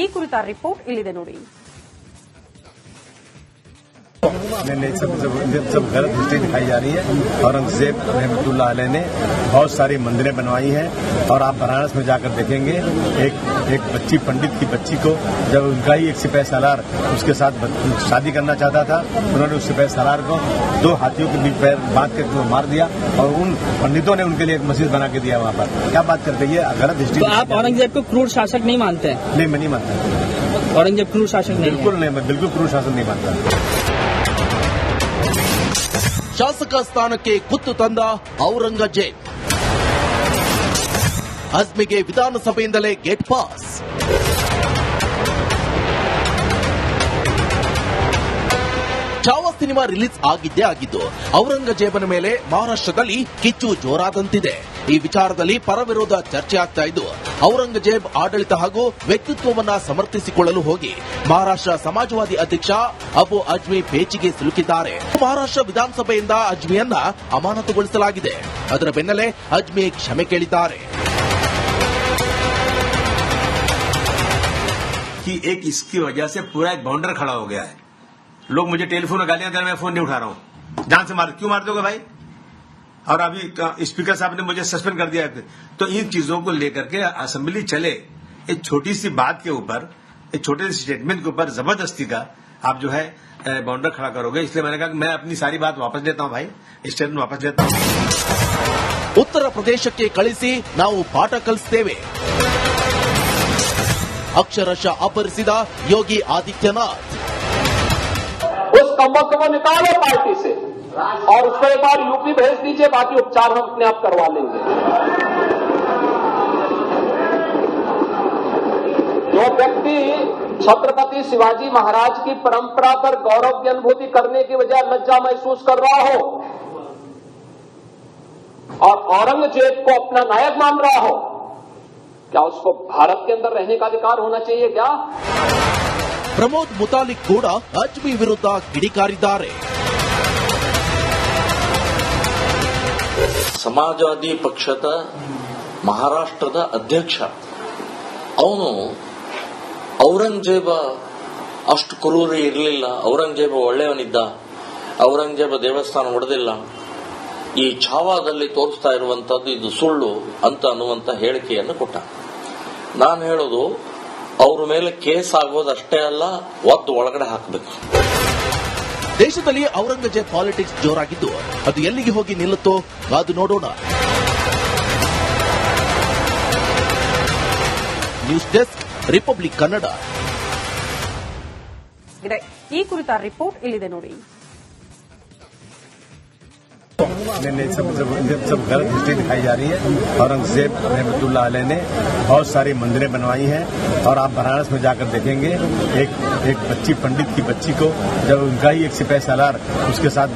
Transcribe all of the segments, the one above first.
ಈ ಕುರಿತ ರಿಪೋರ್ಟ್ ಇಲ್ಲಿದೆ ನೋಡಿ. नहीं सब गलत हिस्ट्री दिखाई जा रही है। औरंगजेब रहमतुल्लाह अलैह ने बहुत सारी मंदिरें बनवाई हैं और आप बनारस में जाकर देखेंगे एक बच्ची पंडित की बच्ची को जब उनका ही एक सिपाही सालार उसके साथ शादी करना चाहता था, उन्होंने उस सिपाही सालार को 2 हाथियों के बीच पैर बांध कर मार दिया और उन पंडितों ने उनके लिए एक मस्जिद बना के दिया वहाँ पर। क्या बात करते हैं, गलत हिस्ट्री। तो आप औरंगजेब को क्रूर शासक नहीं मानते हैं? नहीं, मैं नहीं मानता। औरंगजेब क्रूर शासक नहीं? बिल्कुल नहीं, मैं बिल्कुल क्रूर शासन नहीं मानता। ಶಾಸಕ ಸ್ಥಾನಕ್ಕೆ ಕುತ್ತು ತಂದ ಔರಂಗಜೇಬ್, ಅಜ್ಮಿಗೆ ವಿಧಾನಸಭೆಯಿಂದಲೇ gate pass. Chhaava cinema release ಆಗಿದ್ದೇ ಆಗಿದ್ದು ಔರಂಗಜೇಬನ ಮೇಲೆ ಮಹಾರಾಷ್ಟ್ರದಲ್ಲಿ ಕಿಚ್ಚು ಜೋರಾದಂತಿದೆ. ಈ ವಿಚಾರದಲ್ಲಿ ಪರವಿರೋಧ ಚರ್ಚೆ ಆಗ್ತಾ ಇದ್ದು, ಔರಂಗಜೇಬ್ ಆಡಳಿತ ಹಾಗೂ ವ್ಯಕ್ತಿತ್ವವನ್ನ ಸಮರ್ಥಿಸಿಕೊಳ್ಳಲು ಹೋಗಿ ಮಹಾರಾಷ್ಟ್ರ ಸಮಾಜವಾದಿ ಅಧ್ಯಕ್ಷ ಅಬು ಅಜ್ಮಿ ಪೇಚಿಗೆ ಸಿಲುಕಿದ್ದಾರೆ. ಮಹಾರಾಷ್ಟ್ರ ವಿಧಾನಸಭೆಯಿಂದ ಅಜ್ಮಿಯನ್ನ ಅಮಾನತುಗೊಳಿಸಲಾಗಿದೆ. ಅದರ ಬೆನ್ನಲ್ಲೇ ಅಜ್ಮಿ ಕ್ಷಮೆ ಕೇಳಿದ್ದಾರೆ. कि एक इसकी वजह से पूरा एक बाउंडर खड़ा हो गया है। लोग मुझे टेलीफोन में गालियां दे रहे हैं, मैं फोन नहीं उठा रहा हूं। जान से क्यों मार दोगे भाई? और अभी स्पीकर साहब ने मुझे सस्पेंड कर दिया। तो इन चीजों को लेकर के असेंबली चले, एक छोटी सी बात के ऊपर, एक छोटे से स्टेटमेंट के ऊपर जबरदस्ती का आप जो है बाउंडर खड़ा करोगे। इसलिए मैंने कहा कि मैं अपनी सारी बात वापस लेता हूं भाई, स्टेटमेंट वापस लेता हूं. ಉತ್ತರ ಪ್ರದೇಶಕ್ಕೆ ಕಳಿಸಿ ನಾವು ಪಾಠ ಕಲಿಸ್ತೇವೆ. अक्षरशः अपहरिಸಿದ योगी आदित्यनाथ. उस कमबख्त को निकालो पार्टी से और उसको एक बार यूपी भेज दीजिए, बाकी उपचार हम अपने आप करवा लेंगे. जो व्यक्ति छत्रपति शिवाजी महाराज की परंपरा पर गौरव की अनुभूति करने की बजाय लज्जा महसूस कर रहा हो और औरंगजेब को अपना नायक मान रहा हो, क्या उसको भारत के अंदर रहने का अधिकार होना चाहिए क्या? ಪ್ರಮೋದ್ ಮುತಾಲಿಕ್ ಕೂಡ ಅಜ್ಮಿ ವಿರುದ್ಧ ಕಿಡಿಕಾರಿದ್ದಾರೆ. ಸಮಾಜವಾದಿ ಪಕ್ಷದ ಮಹಾರಾಷ್ಟ್ರದ ಅಧ್ಯಕ್ಷ ಅವನು ಔರಂಗಜೇಬ ಅಷ್ಟು ಕ್ರೂರ ಇರಲಿಲ್ಲ, ಔರಂಗಜೇಬ ಒಳ್ಳೆಯವನಿದ್ದ, ಔರಂಗಜೇಬ ದೇವಸ್ಥಾನ ಹೊಡೆದಿಲ್ಲ, ಈ ಛಾವಾದಲ್ಲಿ ತೋರಿಸ್ತಾ ಇರುವಂತದ್ದು ಇದು ಸುಳ್ಳು ಅಂತ ಅನ್ನುವಂತ ಹೇಳಿಕೆಯನ್ನು ಕೊಟ್ಟ. ನಾನು ಹೇಳೋದು ಅವ್ರ ಮೇಲೆ ಕೇಸ್ ಆಗೋದಷ್ಟೇ ಅಲ್ಲ, ಒದ್ದು ಒಳಗಡೆ ಹಾಕಬೇಕು. ದೇಶದಲ್ಲಿ ಔರಂಗಜೇಬ್ ಪಾಲಿಟಿಕ್ಸ್ ಜೋರಾಗಿದ್ದು ಅದು ಎಲ್ಲಿಗೆ ಹೋಗಿ ನಿಲ್ಲುತ್ತೋ ಕಾದು ನೋಡೋಣ. News desk, republic Kannada. ಈ ಕುರಿತ ರಿಪೋರ್ಟ್ ಇಲ್ಲಿದೆ ನೋಡಿ. नहीं सब गलत हिस्ट्री दिखाई जा रही है। औरंगजेब रहमतुल्लाह अलैह ने बहुत सारी मंदिरें बनवाई हैं और आप बनारस में जाकर देखेंगे एक बच्ची पंडित की बच्ची को जब उनका ही एक सिपाही सालार उसके साथ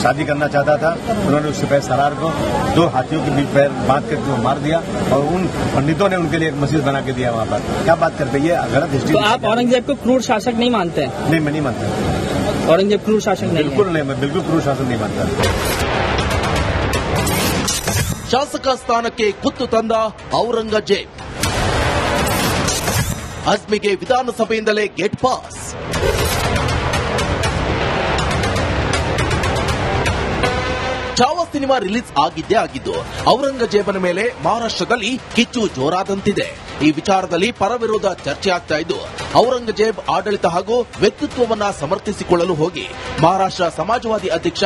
शादी करना चाहता था, उन्होंने उस सिपाही सालार को 2 हाथियों के बीच पैर बांध कर मार दिया और उन पंडितों ने उनके लिए एक मस्जिद बना के दिया वहाँ पर। क्या बात करते हैं, गलत हिस्ट्री। तो आप औरंगजेब को क्रूर शासक नहीं मानते हैं? नहीं, मैं नहीं मानता। औरंगजेब क्रूर शासक नहीं? बिल्कुल नहीं, मैं बिल्कुल क्रूर शासन नहीं मानता. ಶಾಸಕ ಸ್ಥಾನಕ್ಕೆ ಕುತ್ತು ತಂದ ಔರಂಗಜೇಬ್, ಅಜ್ಮಿಗೆ ವಿಧಾನಸಭೆಯಿಂದಲೇ gate pass. Chhaava cinema release ಆಗಿದ್ದೇ ಆಗಿದ್ದು ಔರಂಗಜೇಬನ ಮೇಲೆ ಮಹಾರಾಷ್ಟ್ರದಲ್ಲಿ ಕಿಚ್ಚು ಜೋರಾದಂತಿದೆ. ಈ ವಿಚಾರದಲ್ಲಿ ಪರವಿರೋಧ ಚರ್ಚೆ ಆಗ್ತಾ ಇದ್ದು, ಔರಂಗಜೇಬ್ ಆಡಳಿತ ಹಾಗೂ ವ್ಯಕ್ತಿತ್ವವನ್ನ ಸಮರ್ಥಿಸಿಕೊಳ್ಳಲು ಹೋಗಿ ಮಹಾರಾಷ್ಟ್ರ ಸಮಾಜವಾದಿ ಅಧ್ಯಕ್ಷ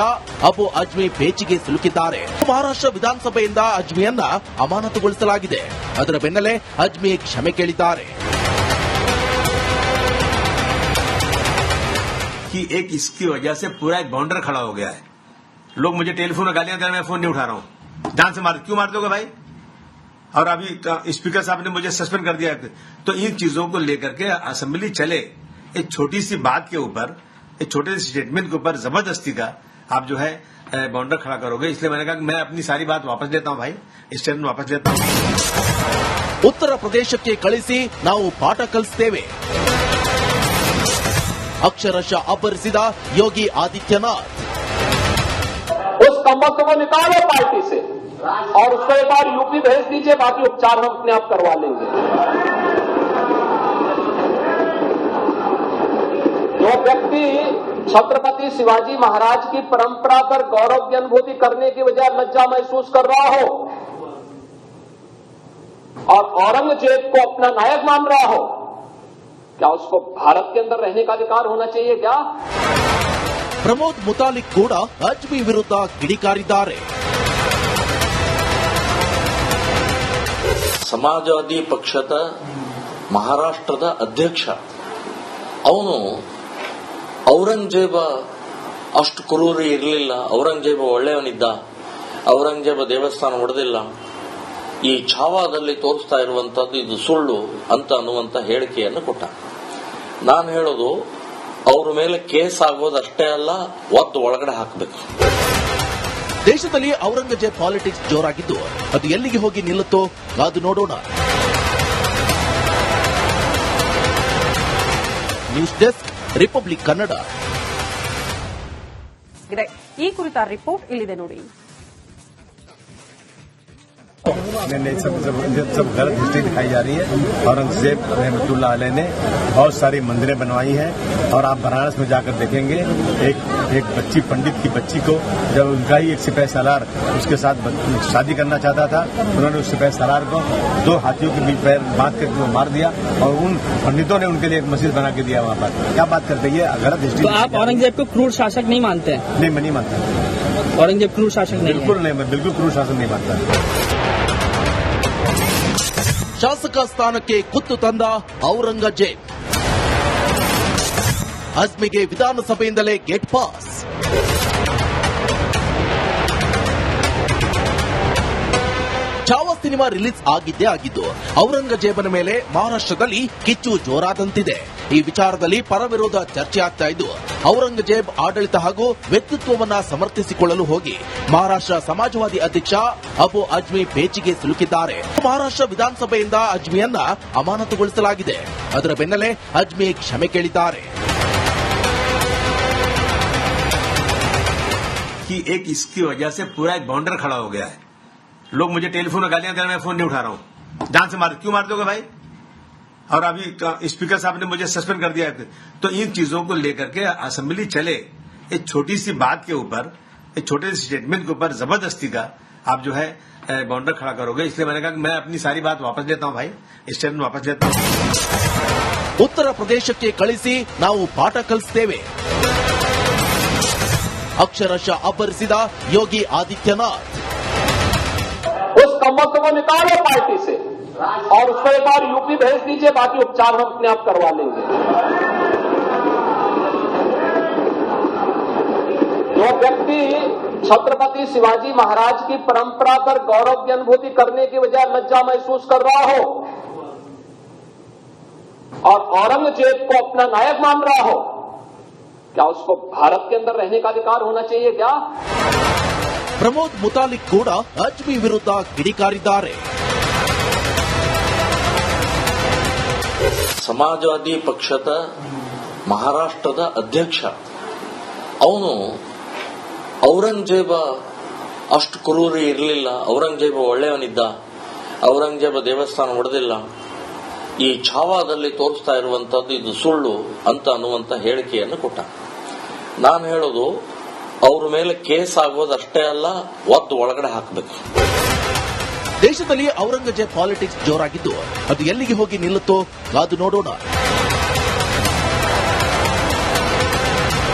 ಅಬು ಅಜ್ಮಿ ಪೇಚಿಗೆ ಸಿಲುಕಿದ್ದಾರೆ. ಮಹಾರಾಷ್ಟ್ರ ವಿಧಾನಸಭೆಯಿಂದ ಅಜ್ಮಿಯನ್ನ ಅಮಾನತುಗೊಳಿಸಲಾಗಿದೆ. ಅದರ ಬೆನ್ನಲ್ಲೇ ಅಜ್ಮಿ ಕ್ಷಮೆ ಕೇಳಿದ್ದಾರೆ. कि एक इसकी वजह से पूरा एक बाउंडर खड़ा हो गया है। लोग मुझे टेलीफोन में गालियां दे रहे हैं, मैं फोन नहीं उठा रहा हूं। जान से क्यों मार दोगे भाई? और अभी स्पीकर साहब ने मुझे सस्पेंड कर दिया। तो इन चीजों को लेकर के असेंबली चले, एक छोटी सी बात के ऊपर, एक छोटे से स्टेटमेंट के ऊपर जबरदस्ती का आप जो है बाउंडर खड़ा करोगे। इसलिए मैंने कहा कि मैं अपनी सारी बात वापस लेता हूं भाई, स्टेटमेंट वापस लेता हूं. ಉತ್ತರ ಪ್ರದೇಶಕ್ಕೆ ಕಳಿಸಿ ನಾವು ಪಾಠ ಕಲಿಸ್ತೇವೆ. अक्षरशः अपहरिಸಿದ योगी आदित्यनाथ. उस कमबख्त को निकालो पार्टी से और उसको एक बार यूपी भेज दीजिए, बाकी उपचार हम अपने आप करवा लेंगे. व्यक्ति छत्रपति शिवाजी महाराज की परंपरा पर गौरव की अनुभूति करने की बजाय लज्जा महसूस कर रहा हो और औरंगजेब को अपना नायक मान रहा हो, क्या उसको भारत के अंदर रहने का अधिकार होना चाहिए क्या? ಪ್ರಮೋದ್ ಮುತಾಲಿಕ್ ಕೂಡ ಅಜ್ಮಿ ವಿರುದ್ಧ ಕಿಡಿಕಾರಿದ್ದಾರೆ. ಸಮಾಜವಾದಿ ಪಕ್ಷದ ಮಹಾರಾಷ್ಟ್ರದ ಅಧ್ಯಕ್ಷ ಅವನು ಔರಂಗಜೇಬ ಅಷ್ಟು ಕ್ರೂರಿ ಇರಲಿಲ್ಲ, ಔರಂಗಜೇಬ ಒಳ್ಳೆಯವನಿದ್ದ, ಔರಂಗಜೇಬ ದೇವಸ್ಥಾನ ಒಡೆದಿಲ್ಲ, ಈ ಛಾವಾದಲ್ಲಿ ತೋರಿಸ್ತಾ ಇರುವಂತದ್ದು ಇದು ಸುಳ್ಳು ಅಂತ ಅನ್ನುವಂತ ಹೇಳಿಕೆಯನ್ನು ಕೊಟ್ಟ. ನಾನು ಹೇಳೋದು ಅವ್ರ ಮೇಲೆ ಕೇಸ್ ಆಗೋದಷ್ಟೇ ಅಲ್ಲ, ಒದ್ದು ಒಳಗಡೆ ಹಾಕಬೇಕು. ದೇಶದಲ್ಲಿ ಔರಂಗಜೇಬ್ ಪಾಲಿಟಿಕ್ಸ್ ಜೋರಾಗಿದ್ದು ಅದು ಎಲ್ಲಿಗೆ ಹೋಗಿ ನಿಲ್ಲುತ್ತೋ ಕಾದು ನೋಡೋಣ. News desk, republic Kannada. ಈ ಕುರಿತ ರಿಪೋರ್ಟ್ ಇಲ್ಲಿದೆ ನೋಡಿ. सब गलत हिस्ट्री दिखाई जा रही है. औरंगजेब रहमतुल्लाह अलैह ने बहुत सारी मंदिरें बनवाई हैं और आप बनारस में जाकर देखेंगे एक बच्ची, पंडित की बच्ची को जब उनका ही एक सिपाही सालार उसके साथ शादी करना चाहता था, उन्होंने उस सिपाही सालार को 2 हाथियों के बीच पैर बांध कर मार दिया और उन पंडितों ने उनके लिए एक मस्जिद बना के दिया वहाँ पर. क्या बात करते हैं, गलत हिस्ट्री. तो आप औरंगजेब को क्रूर शासक नहीं मानते हैं? नहीं, मैं नहीं मानता. औरंगजेब क्रूर शासक नहीं? बिल्कुल नहीं, मैं बिल्कुल क्रूर शासन नहीं मानता. ಶಾಸಕ ಸ್ಥಾನಕ್ಕೆ ಕುತ್ತು ತಂದ ಔರಂಗಜೇಬ್. ಅಜ್ಮಿಗೆ ವಿಧಾನಸಭೆಯಿಂದಲೇ gate pass. Chhaava cinema release ಆಗಿದ್ದೇ ಆಗಿದ್ದು ಔರಂಗಜೇಬನ ಮೇಲೆ ಮಹಾರಾಷ್ಟ್ರದಲ್ಲಿ ಕಿಚ್ಚು ಜೋರಾದಂತಿದೆ. ಈ ವಿಚಾರದಲ್ಲಿ ಪರವಿರೋಧ ಚರ್ಚೆ ಆಗ್ತಾ ಇದ್ದು ಔರಂಗಜೇಬ್ ಆಡಳಿತ ಹಾಗೂ ವ್ಯಕ್ತಿತ್ವವನ್ನ ಸಮರ್ಥಿಸಿಕೊಳ್ಳಲು ಹೋಗಿ ಮಹಾರಾಷ್ಟ್ರ ಸಮಾಜವಾದಿ ಅಧ್ಯಕ್ಷ ಅಬು ಅಜ್ಮಿ ಪೇಚಿಗೆ ಸಿಲುಕಿದ್ದಾರೆ. ಮಹಾರಾಷ್ಟ್ರ ವಿಧಾನಸಭೆಯಿಂದ ಅಜ್ಮಿಯನ್ನ ಅಮಾನತುಗೊಳಿಸಲಾಗಿದೆ. ಅದರ ಬೆನ್ನಲ್ಲೇ ಅಜ್ಮಿ ಕ್ಷಮೆ ಕೇಳಿದ್ದಾರೆ. कि एक इसकी वजह से पूरा एक बाउंडर खड़ा हो गया है. लोग मुझे टेलीफोन में गालियां दे रहे हैं, मैं फोन नहीं उठा रहा हूं. जान से मार, क्यों मार दोगे भाई? और अभी स्पीकर साहब ने मुझे सस्पेंड कर दिया. तो इन चीजों को लेकर के असेंबली चले, एक छोटी सी बात के ऊपर, एक छोटे से स्टेटमेंट के ऊपर जबरदस्ती का आप जो है बाउंडर खड़ा करोगे. इसलिए मैंने कहा कि मैं अपनी सारी बात वापस लेता हूं भाई, स्टेटमेंट वापस लेता हूं. ಉತ್ತರ ಪ್ರದೇಶಕ್ಕೆ ಕಳಿಸಿ ನಾವು ಪಾಠ ಕಲಿಸ್ತೇವೆ. ಅಕ್ಷರಶಃ ಅಬ್ಬರಿಸಿದ ಯೋಗಿ ಆದಿತ್ಯನಾಥ್. उस कमत को निकालो पार्टी से और उसको एक बार यूपी भेज दीजिए, बाकी उपचार हम अपने आप करवा लेंगे. जो व्यक्ति छत्रपति शिवाजी महाराज की परंपरा पर गौरव की अनुभूति करने की बजाय लज्जा महसूस कर रहा हो और औरंगजेब को अपना नायक मान रहा हो, क्या उसको भारत के अंदर रहने का अधिकार होना चाहिए क्या? ಪ್ರಮೋದ್ ಮುತಾಲಿಕ್ ಕೂಡ ಅಜ್ಮಿ ವಿರುದ್ಧ ಕಿಡಿಕಾರಿದ್ದಾರೆ. ಸಮಾಜವಾದಿ ಪಕ್ಷದ ಮಹಾರಾಷ್ಟ್ರದ ಅಧ್ಯಕ್ಷ ಅವನು ಔರಂಗಜೇಬ ಅಷ್ಟು ಕ್ರೂರಿ ಇರಲಿಲ್ಲ, ಔರಂಗಜೇಬ ಒಳ್ಳೆಯವನಿದ್ದ, ಔರಂಗಜೇಬ ದೇವಸ್ಥಾನ ಒಡೆದಿಲ್ಲ, ಈ ಛಾವಾದಲ್ಲಿ ತೋರಿಸ್ತಾ ಇರುವಂತದ್ದು ಇದು ಸುಳ್ಳು ಅಂತ ಅನ್ನುವಂತ ಹೇಳಿಕೆಯನ್ನು ಕೊಟ್ಟ. ನಾನು ಹೇಳೋದು ಅವ್ರ ಮೇಲೆ ಕೇಸ್ ಆಗೋದಷ್ಟೇ ಅಲ್ಲ, ಒದ್ದು ಒಳಗಡೆ ಹಾಕಬೇಕು. ದೇಶದಲ್ಲಿ ಔರಂಗಜೇಬ್ ಪಾಲಿಟಿಕ್ಸ್ ಜೋರಾಗಿದ್ದು ಅದು ಎಲ್ಲಿಗೆ ಹೋಗಿ ನಿಲ್ಲುತ್ತೋ ಕಾದು ನೋಡೋಣ.